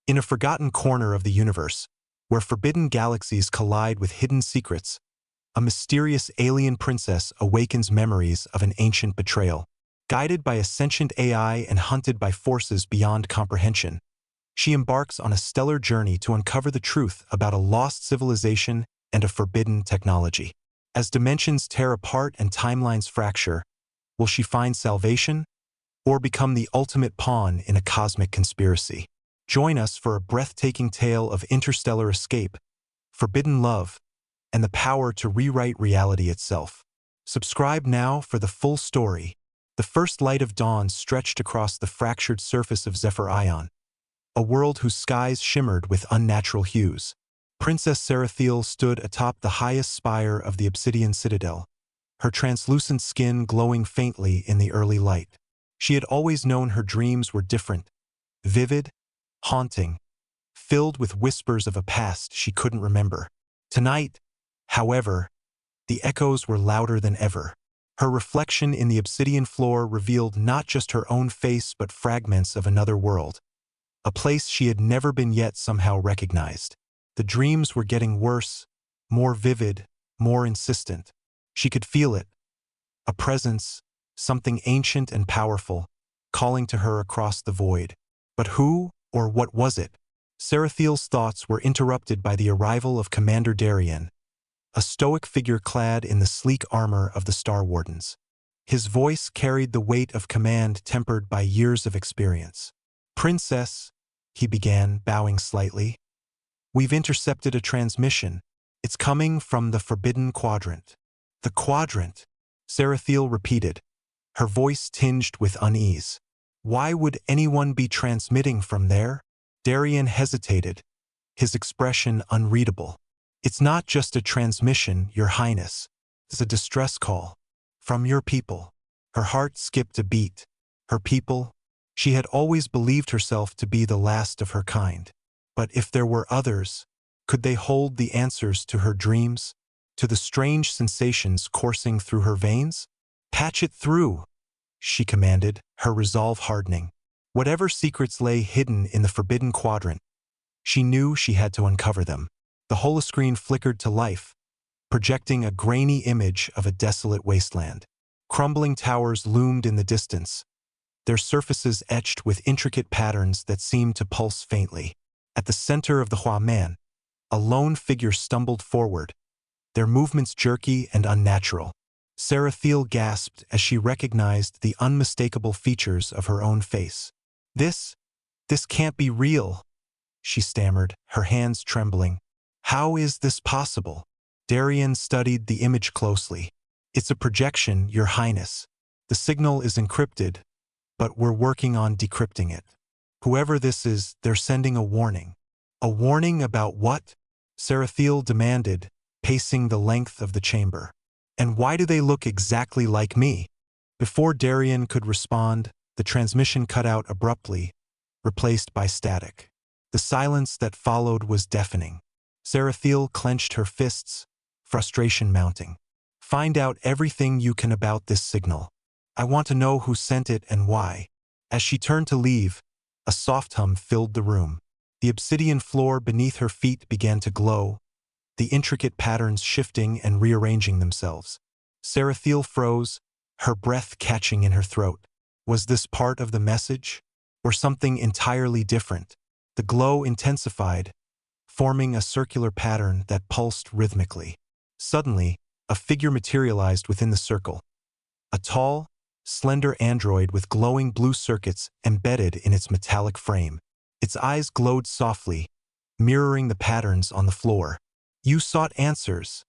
In a forgotten corner of the universe, where forbidden galaxies collide with hidden secrets, a mysterious alien princess awakens memories of an ancient betrayal. Guided by a sentient AI and hunted by forces beyond comprehension, she embarks on a stellar journey to uncover the truth about a lost civilization and a forbidden technology. As dimensions tear apart and timelines fracture, will she find salvation or become the ultimate pawn in a cosmic conspiracy? Join us for a breathtaking tale of interstellar escape, forbidden love, and the power to rewrite reality itself. Subscribe now for the full story. The first light of dawn stretched across the fractured surface of Serathiel, a world whose skies shimmered with unnatural hues. Princess Serathiel stood atop the highest spire of the obsidian citadel, her translucent skin glowing faintly in the early light. She had always known her dreams were different, vivid, haunting, filled with whispers of a past she couldn't remember. Tonight, however, the echoes were louder than ever. Her reflection in the obsidian floor revealed not just her own face but fragments of another world, a place she had never been yet somehow recognized. The dreams were getting worse, more vivid, more insistent. She could feel it, a presence, something ancient and powerful, calling to her across the void. But who or what was it? Serathiel's thoughts were interrupted by the arrival of Commander Darien, a stoic figure clad in the sleek armor of the Star Wardens. His voice carried the weight of command tempered by years of experience. "Princess," he began, bowing slightly, "we've intercepted a transmission. It's coming from the Forbidden Quadrant." "The Quadrant," Serathiel repeated, her voice tinged with unease. "Why would anyone be transmitting from there?" Darien hesitated, his expression unreadable. "It's not just a transmission, Your Highness. It's a distress call. From your people." Her heart skipped a beat. Her people? She had always believed herself to be the last of her kind. But if there were others, could they hold the answers to her dreams, to the strange sensations coursing through her veins? "Patch it through," she commanded, her resolve hardening. Whatever secrets lay hidden in the Forbidden Quadrant, she knew she had to uncover them. The holoscreen flickered to life, projecting a grainy image of a desolate wasteland. Crumbling towers loomed in the distance, their surfaces etched with intricate patterns that seemed to pulse faintly. At the center of the Huaman, a lone figure stumbled forward, their movements jerky and unnatural. Serathiel gasped as she recognized the unmistakable features of her own face. This can't be real," she stammered, her hands trembling. "How is this possible?" Darien studied the image closely. "It's a projection, Your Highness. The signal is encrypted, but we're working on decrypting it. Whoever this is, they're sending a warning." "A warning about what?" Serathiel demanded, pacing the length of the chamber. "And why do they look exactly like me?" Before Darien could respond, the transmission cut out abruptly, replaced by static. The silence that followed was deafening. Serathiel clenched her fists, frustration mounting. "Find out everything you can about this signal. I want to know who sent it and why." As she turned to leave, a soft hum filled the room. The obsidian floor beneath her feet began to glow, the intricate patterns shifting and rearranging themselves. Serathiel froze, her breath catching in her throat. Was this part of the message, or something entirely different? The glow intensified, forming a circular pattern that pulsed rhythmically. Suddenly, a figure materialized within the circle. A tall, slender android with glowing blue circuits embedded in its metallic frame. Its eyes glowed softly, mirroring the patterns on the floor. "You sought answers,"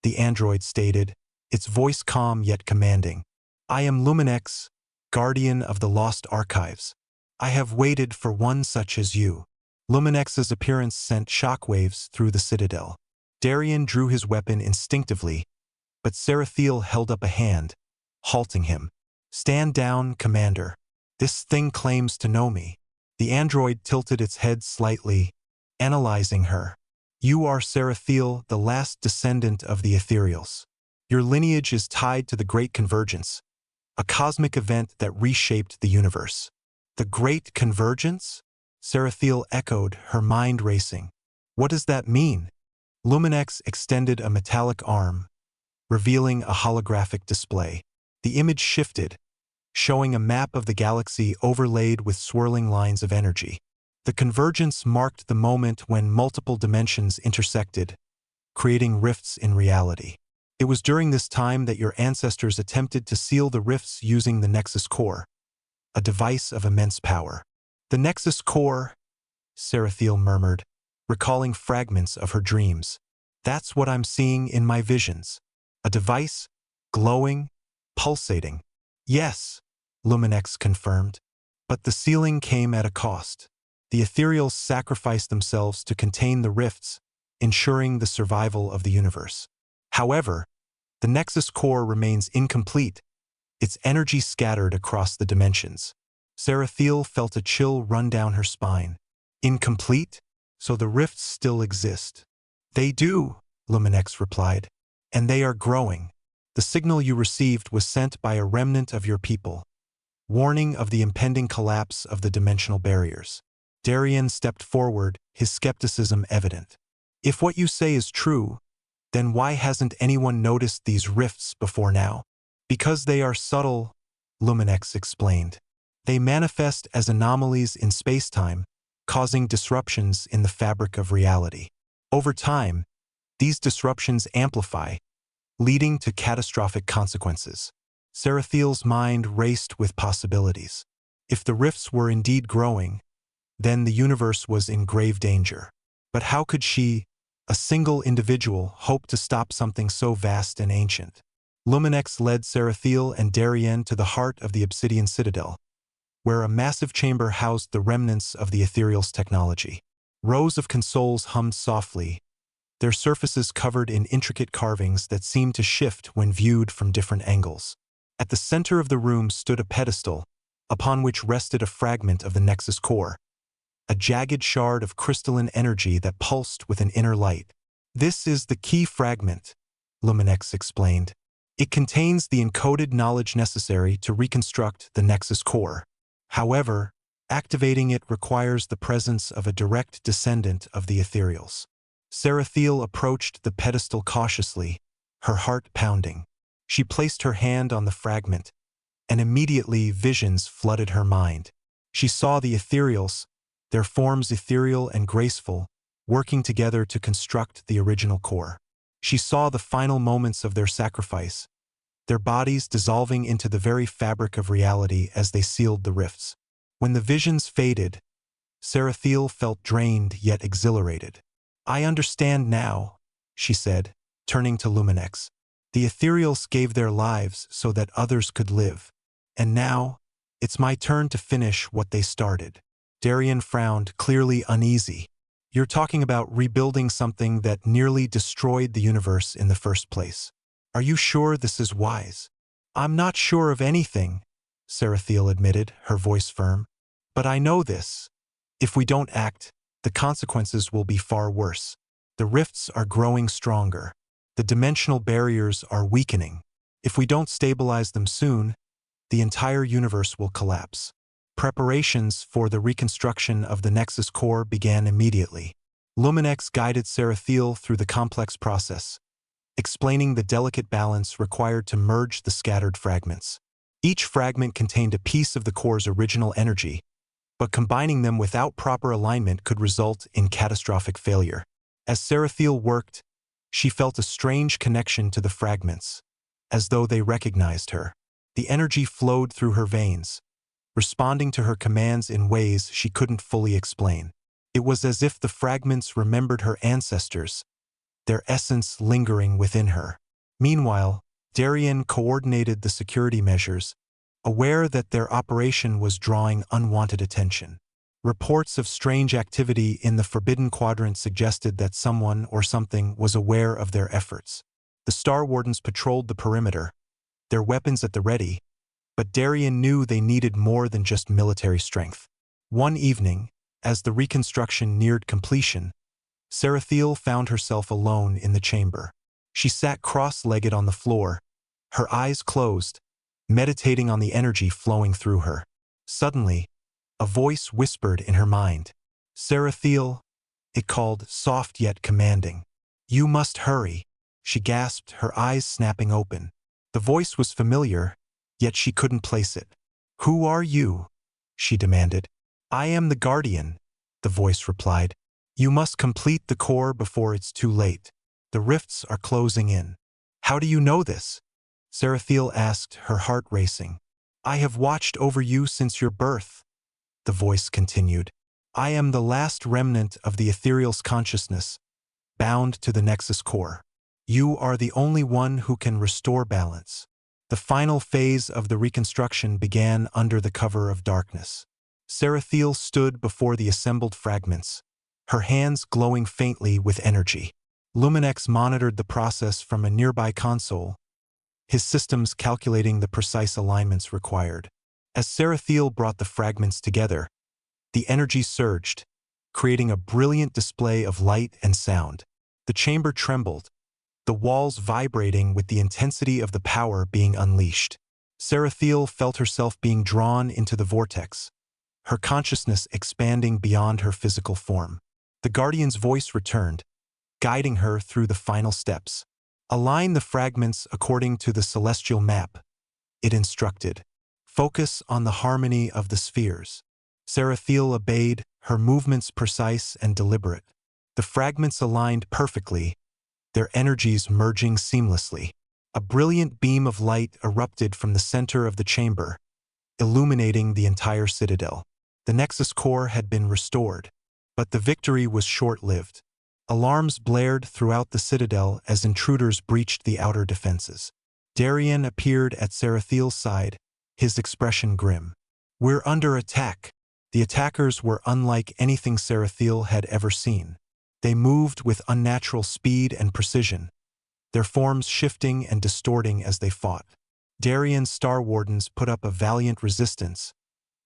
the android stated, its voice calm yet commanding. "I am Luminex, guardian of the lost archives. I have waited for one such as you." Luminex's appearance sent shockwaves through the citadel. Darien drew his weapon instinctively, but Serathiel held up a hand, halting him. "Stand down, Commander. This thing claims to know me." The android tilted its head slightly, analyzing her. "You are Serathiel, the last descendant of the Ethereals. Your lineage is tied to the Great Convergence, a cosmic event that reshaped the universe." "The Great Convergence?" Serathiel echoed, her mind racing. What does that mean? Luminex extended a metallic arm, revealing a holographic display. The image shifted, showing a map of the galaxy overlaid with swirling lines of energy. The convergence marked the moment when multiple dimensions intersected, creating rifts in reality. It was during this time that your ancestors attempted to seal the rifts using the Nexus Core, a device of immense power. The Nexus Core, Serathiel murmured, recalling fragments of her dreams. That's what I'm seeing in my visions. A device, glowing, pulsating. Yes, Luminex confirmed. But the sealing came at a cost. The ethereals sacrificed themselves to contain the rifts, ensuring the survival of the universe. However, the Nexus Core remains incomplete, its energy scattered across the dimensions. Serathiel felt a chill run down her spine. Incomplete? So the rifts still exist. They do, Luminex replied. And they are growing. The signal you received was sent by a remnant of your people, warning of the impending collapse of the dimensional barriers. Darien stepped forward, his skepticism evident. If what you say is true, then why hasn't anyone noticed these rifts before now? Because they are subtle, Luminex explained. They manifest as anomalies in space-time, causing disruptions in the fabric of reality. Over time, these disruptions amplify, leading to catastrophic consequences. Serathiel's mind raced with possibilities. If the rifts were indeed growing, then the universe was in grave danger. But how could she, a single individual, hope to stop something so vast and ancient? Luminex led Serathiel and Darien to the heart of the Obsidian Citadel, where a massive chamber housed the remnants of the ethereal's technology. Rows of consoles hummed softly, their surfaces covered in intricate carvings that seemed to shift when viewed from different angles. At the center of the room stood a pedestal, upon which rested a fragment of the Nexus Core, a jagged shard of crystalline energy that pulsed with an inner light. This is the key fragment, Luminex explained. It contains the encoded knowledge necessary to reconstruct the Nexus Core. However, activating it requires the presence of a direct descendant of the ethereals. Serathiel approached the pedestal cautiously, her heart pounding. She placed her hand on the fragment, and immediately visions flooded her mind. She saw the ethereals, their forms ethereal and graceful, working together to construct the original core. She saw the final moments of their sacrifice, their bodies dissolving into the very fabric of reality as they sealed the rifts. When the visions faded, Serathiel felt drained yet exhilarated. I understand now, she said, turning to Luminex. The ethereals gave their lives so that others could live. And now, it's my turn to finish what they started. Darien frowned, clearly uneasy. You're talking about rebuilding something that nearly destroyed the universe in the first place. Are you sure this is wise? I'm not sure of anything, Serathiel admitted, her voice firm. But I know this. If we don't act, the consequences will be far worse. The rifts are growing stronger. The dimensional barriers are weakening. If we don't stabilize them soon, the entire universe will collapse. Preparations for the reconstruction of the Nexus Core began immediately. Luminex guided Serathiel through the complex process, explaining the delicate balance required to merge the scattered fragments. Each fragment contained a piece of the core's original energy, but combining them without proper alignment could result in catastrophic failure. As Serathiel worked, she felt a strange connection to the fragments, as though they recognized her. The energy flowed through her veins, responding to her commands in ways she couldn't fully explain. It was as if the fragments remembered her ancestors, their essence lingering within her. Meanwhile, Darien coordinated the security measures, aware that their operation was drawing unwanted attention. Reports of strange activity in the Forbidden Quadrant suggested that someone or something was aware of their efforts. The Star Wardens patrolled the perimeter, their weapons at the ready, but Darien knew they needed more than just military strength. One evening, as the reconstruction neared completion, Serathiel found herself alone in the chamber. She sat cross-legged on the floor, her eyes closed, meditating on the energy flowing through her. Suddenly, A voice whispered in her mind. Serathiel, it called, soft yet commanding. You must hurry, she gasped, her eyes snapping open. The voice was familiar, yet she couldn't place it. Who are you? She demanded. I am the Guardian, the voice replied. You must complete the core before it's too late. The rifts are closing in. How do you know this? Serathiel asked, her heart racing. I have watched over you since your birth, the voice continued. I am the last remnant of the ethereal's consciousness, bound to the Nexus core. You are the only one who can restore balance. The final phase of the reconstruction began under the cover of darkness. Serathiel stood before the assembled fragments, her hands glowing faintly with energy. Luminex monitored the process from a nearby console, his systems calculating the precise alignments required. As Serathiel brought the fragments together, the energy surged, creating a brilliant display of light and sound. The chamber trembled, the walls vibrating with the intensity of the power being unleashed. Serathiel felt herself being drawn into the vortex, her consciousness expanding beyond her physical form. The Guardian's voice returned, guiding her through the final steps. Align the fragments according to the celestial map, it instructed. Focus on the harmony of the spheres. Serathiel obeyed, her movements precise and deliberate. The fragments aligned perfectly, their energies merging seamlessly. A brilliant beam of light erupted from the center of the chamber, illuminating the entire citadel. The Nexus core had been restored, but the victory was short-lived. Alarms blared throughout the citadel as intruders breached the outer defenses. Darien appeared at Serathiel's side, his expression grim. We're under attack. The attackers were unlike anything Serathiel had ever seen. They moved with unnatural speed and precision, their forms shifting and distorting as they fought. Darien's Star Wardens put up a valiant resistance,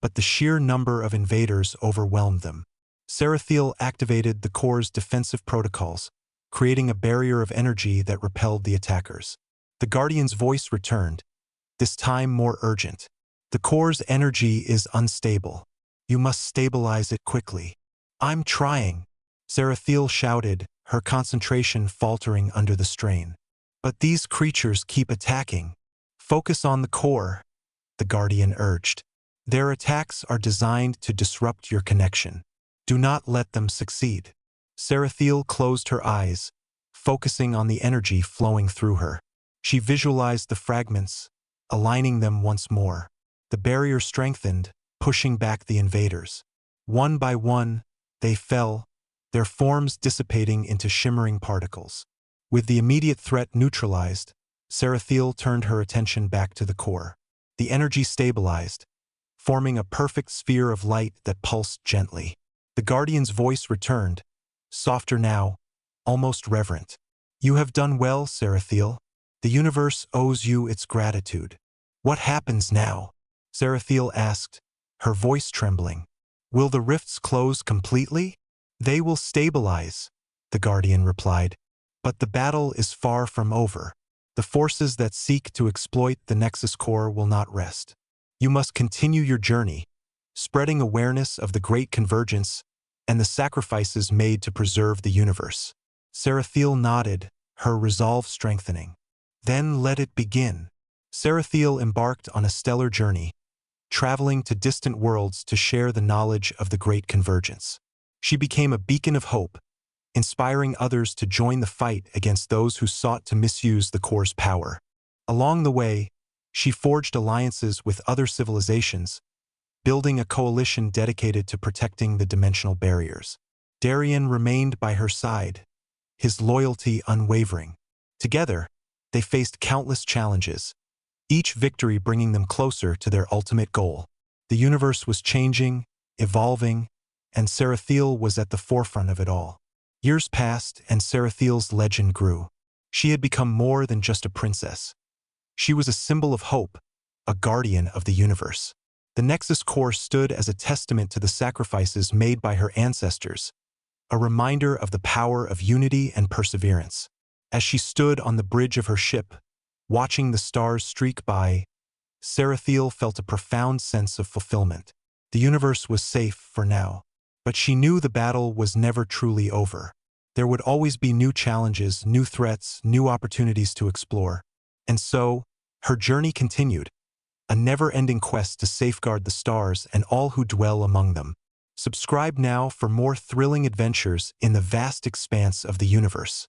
but the sheer number of invaders overwhelmed them. Serathiel activated the core's defensive protocols, creating a barrier of energy that repelled the attackers. The Guardian's voice returned, this time more urgent. The core's energy is unstable. You must stabilize it quickly. I'm trying, Serathiel shouted, her concentration faltering under the strain. But these creatures keep attacking. Focus on the core, the Guardian urged. Their attacks are designed to disrupt your connection. Do not let them succeed. Serathiel closed her eyes, focusing on the energy flowing through her. She visualized the fragments, aligning them once more. The barrier strengthened, pushing back the invaders. One by one, they fell, their forms dissipating into shimmering particles. With the immediate threat neutralized, Serathiel turned her attention back to the core. The energy stabilized, forming a perfect sphere of light that pulsed gently. The Guardian's voice returned, softer now, almost reverent. You have done well, Serathiel. The universe owes you its gratitude. What happens now? Serathiel asked, her voice trembling. Will the rifts close completely? They will stabilize, the Guardian replied. But the battle is far from over. The forces that seek to exploit the Nexus core will not rest. You must continue your journey, spreading awareness of the Great Convergence and the sacrifices made to preserve the universe. Serathiel nodded, her resolve strengthening. Then let it begin. Serathiel embarked on a stellar journey, traveling to distant worlds to share the knowledge of the Great Convergence. She became a beacon of hope, inspiring others to join the fight against those who sought to misuse the core's power. Along the way, she forged alliances with other civilizations, building a coalition dedicated to protecting the dimensional barriers. Darien remained by her side, his loyalty unwavering. Together, they faced countless challenges, each victory bringing them closer to their ultimate goal. The universe was changing, evolving, and Serathiel was at the forefront of it all. Years passed and Serathiel's legend grew. She had become more than just a princess. She was a symbol of hope, a guardian of the universe. The Nexus core stood as a testament to the sacrifices made by her ancestors, a reminder of the power of unity and perseverance. As she stood on the bridge of her ship, watching the stars streak by, Serathiel felt a profound sense of fulfillment. The universe was safe for now. But she knew the battle was never truly over. There would always be new challenges, new threats, new opportunities to explore. And so, her journey continued, a never-ending quest to safeguard the stars and all who dwell among them. Subscribe now for more thrilling adventures in the vast expanse of the universe.